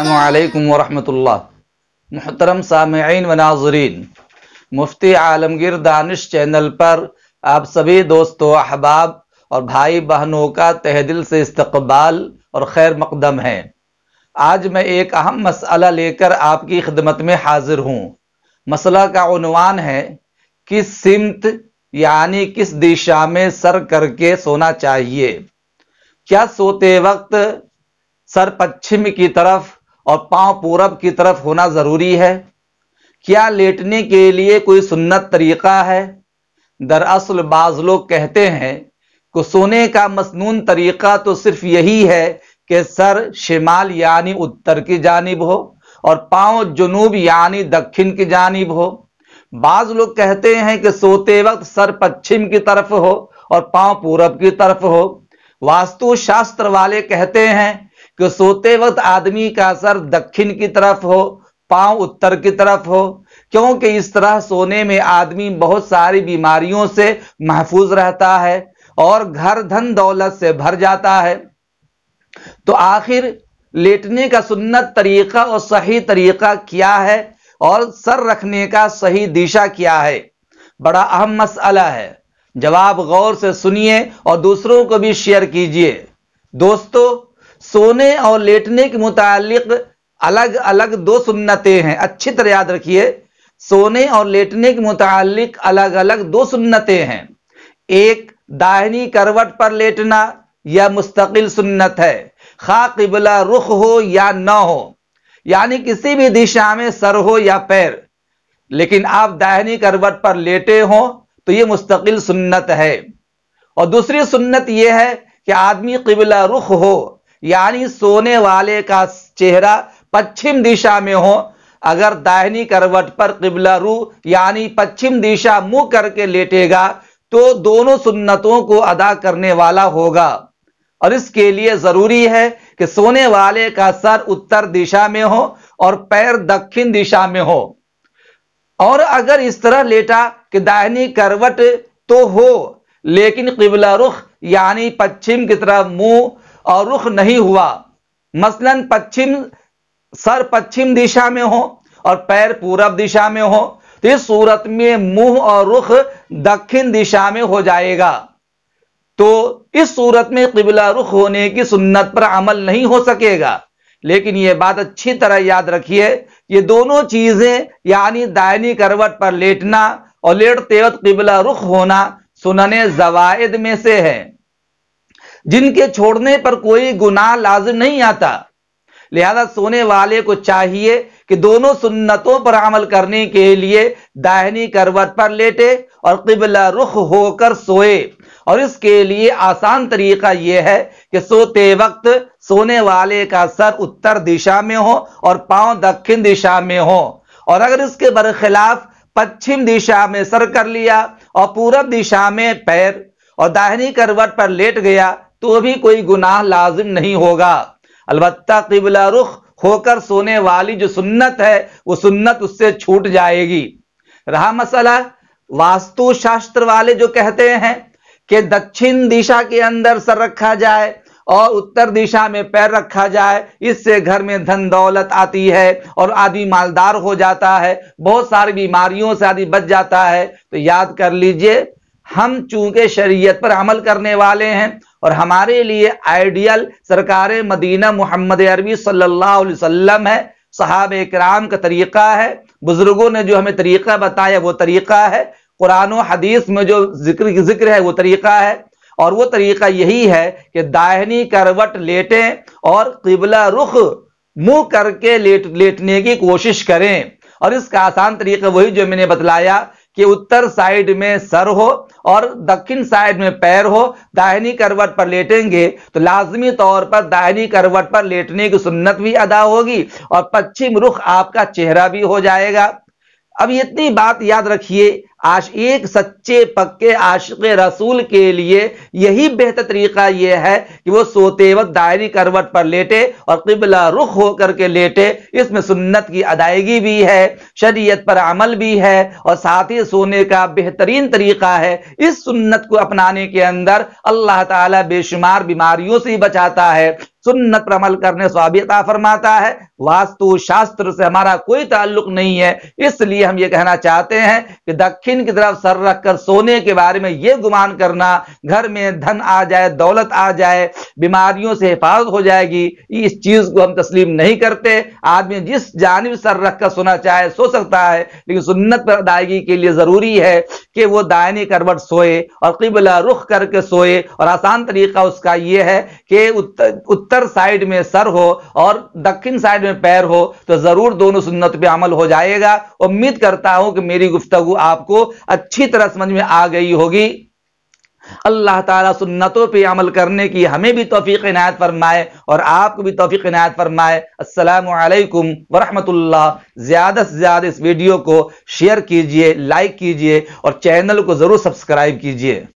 अस्सलामु अलैकुम वरहमतुल्लाह। मुहतरम सामिईन व नाज़रीन, मुफ्ती आलमगीर दानिश चैनल पर आप सभी दोस्तों, अहबाब और भाई बहनों का तहे दिल से इस्तकबाल और खैर मकदम है। आज मैं एक अहम मसला लेकर आपकी खिदमत में हाजिर हूँ। मसला का उन्वान है, किस सिमत यानी किस दिशा में सर करके सोना चाहिए। क्या सोते वक्त सर पश्चिम की तरफ और पांव पूरब की तरफ होना जरूरी है? क्या लेटने के लिए कोई सुन्नत तरीका है? दरअसल बाज लोग कहते हैं कि सोने का मसनून तरीका तो सिर्फ यही है कि सर शिमाल यानी उत्तर की जानिब हो और पांव जुनूब यानी दक्षिण की जानिब हो। बाज लोग कहते हैं कि सोते वक्त सर पश्चिम की तरफ हो और पांव पूरब की तरफ हो। वास्तु शास्त्र वाले कहते हैं कि सोते वक्त आदमी का सर दक्षिण की तरफ हो, पांव उत्तर की तरफ हो, क्योंकि इस तरह सोने में आदमी बहुत सारी बीमारियों से महफूज रहता है और घर धन दौलत से भर जाता है। तो आखिर लेटने का सुन्नत तरीका और सही तरीका क्या है और सर रखने का सही दिशा क्या है? बड़ा अहम मसला है। जवाब गौर से सुनिए और दूसरों को भी शेयर कीजिए। दोस्तों, सोने और लेटने के मुतालिक अलग अलग दो सुन्नतें हैं। अच्छी तरह याद रखिए, सोने और लेटने के मुतालिक अलग अलग दो सुन्नतें हैं। एक दाहिनी करवट पर लेटना यह मुस्तकिल सुन्नत है, खा किबला रुख हो या न हो, यानी किसी भी दिशा में सर हो या पैर, लेकिन आप दाहिनी करवट पर लेटे हो तो यह मुस्तकिल सुन्नत है। और दूसरी सुन्नत यह है कि आदमी किबला रुख हो, यानी सोने वाले का चेहरा पश्चिम दिशा में हो। अगर दाहिनी करवट पर किबला रू यानी पश्चिम दिशा मुंह करके लेटेगा तो दोनों सुन्नतों को अदा करने वाला होगा। और इसके लिए जरूरी है कि सोने वाले का सर उत्तर दिशा में हो और पैर दक्षिण दिशा में हो। और अगर इस तरह लेटा कि दाहिनी करवट तो हो लेकिन किबला रुख यानी पश्चिम की तरफ मुंह और रुख नहीं हुआ, मसलन सर पश्चिम दिशा में हो और पैर पूरब दिशा में हो, तो इस सूरत में मुंह और रुख दक्षिण दिशा में हो जाएगा। तो इस सूरत में किबला रुख होने की सुन्नत पर अमल नहीं हो सकेगा। लेकिन यह बात अच्छी तरह याद रखिए, ये दोनों चीजें यानी दाहिनी करवट पर लेटना और लेटते वक्त किबला रुख होना सुनने ज़वाइद में से है, जिनके छोड़ने पर कोई गुनाह लाजिम नहीं आता। लिहाजा सोने वाले को चाहिए कि दोनों सुन्नतों पर अमल करने के लिए दाहिनी करवट पर लेटे और किबला रुख होकर सोए। और इसके लिए आसान तरीका यह है कि सोते वक्त सोने वाले का सर उत्तर दिशा में हो और पांव दक्षिण दिशा में हो। और अगर इसके बरखिलाफ पश्चिम दिशा में सर कर लिया और पूरब दिशा में पैर और दाहिनी करवट पर लेट गया तो भी कोई गुनाह लाजिम नहीं होगा। अलबत्ता किबला रुख होकर सोने वाली जो सुन्नत है वो सुन्नत उससे छूट जाएगी। रहा मसला वास्तु शास्त्र वाले जो कहते हैं कि दक्षिण दिशा के अंदर सर रखा जाए और उत्तर दिशा में पैर रखा जाए, इससे घर में धन दौलत आती है और आदमी मालदार हो जाता है, बहुत सारी बीमारियों से आदमी बच जाता है। तो याद कर लीजिए, हम चूंकि शरीयत पर अमल करने वाले हैं और हमारे लिए आइडियल सरकार मदीना मोहम्मद अरबी सल्लल्लाहु अलैहि वसल्लम है, सहाबे किराम का तरीका है, बुजुर्गों ने जो हमें तरीका बताया वो तरीका है, कुरान और हदीस में जो जिक्र है वो तरीका है। और वो तरीका यही है कि दाहिनी करवट लेटें और किबला रुख मुंह करके लेटने की कोशिश करें। और इसका आसान तरीका वही जो मैंने बतलाया कि उत्तर साइड में सर हो और दक्षिण साइड में पैर हो। दाहिनी करवट पर लेटेंगे तो लाजमी तौर पर दाहिनी करवट पर लेटने की सुन्नत भी अदा होगी और पश्चिम रुख आपका चेहरा भी हो जाएगा। अब इतनी बात याद रखिए, ایک سچے پکے عاشق رسول کے لیے یہی بہتر طریقہ یہ ہے کہ وہ سوتے وقت دائری کروٹ پر لیٹے اور قبلہ رخ ہو کر کے لیٹے۔ اس میں سنت کی ادائیگی بھی ہے، شریعت پر عمل بھی ہے، اور ساتھ ہی سونے کا بہترین طریقہ ہے۔ اس سنت کو اپنانے کے اندر اللہ تعالیٰ بے شمار بیماریوں سے بچاتا ہے، سنت پر عمل کرنے ثواب عطا فرماتا ہے۔ واستو شاستر سے ہمارا کوئی تعلق نہیں ہے، اس لیے ہم یہ کہنا چاہتے ہیں کہ دکھن کی طرف سر رکھ کر سونے کے بارے میں یہ گمان کرنا گھر میں دھن آ جائے، دولت آ جائے، بیماریوں سے حفاظت ہو جائے گی، اس چیز کو ہم تسلیم نہیں کرتے۔ آدمی جس جانب سر رکھ کر سونا چاہے سو سکتا ہے، لیکن سنت پر ادائیگی کے لیے ضروری ہے کہ وہ دائنی کروٹ سوئے اور قبلہ رخ کر کے سوئے، اور آسان طریقہ اس کا یہ ہے کہ اتر سائیڈ میں سر ہو اور دکن سائیڈ میں پیر ہو، تو ضرور دونوں سنت پہ عمل ہو جائے گا۔ امید کرتا ہوں کہ میری گفتگو آپ کو اچھی طرح سمجھ میں آ گئی ہوگی۔ اللہ تعالیٰ سنتوں پہ عمل کرنے کی ہمیں بھی توفیق عنایت فرمائے اور آپ کو بھی توفیق عنایت فرمائے۔ السلام علیکم ورحمۃ اللہ۔ زیادہ سے زیادہ اس ویڈیو کو شیئر کیجئے، لائک کیجئے اور چینل کو ضرور سبسکرائب کیجئے۔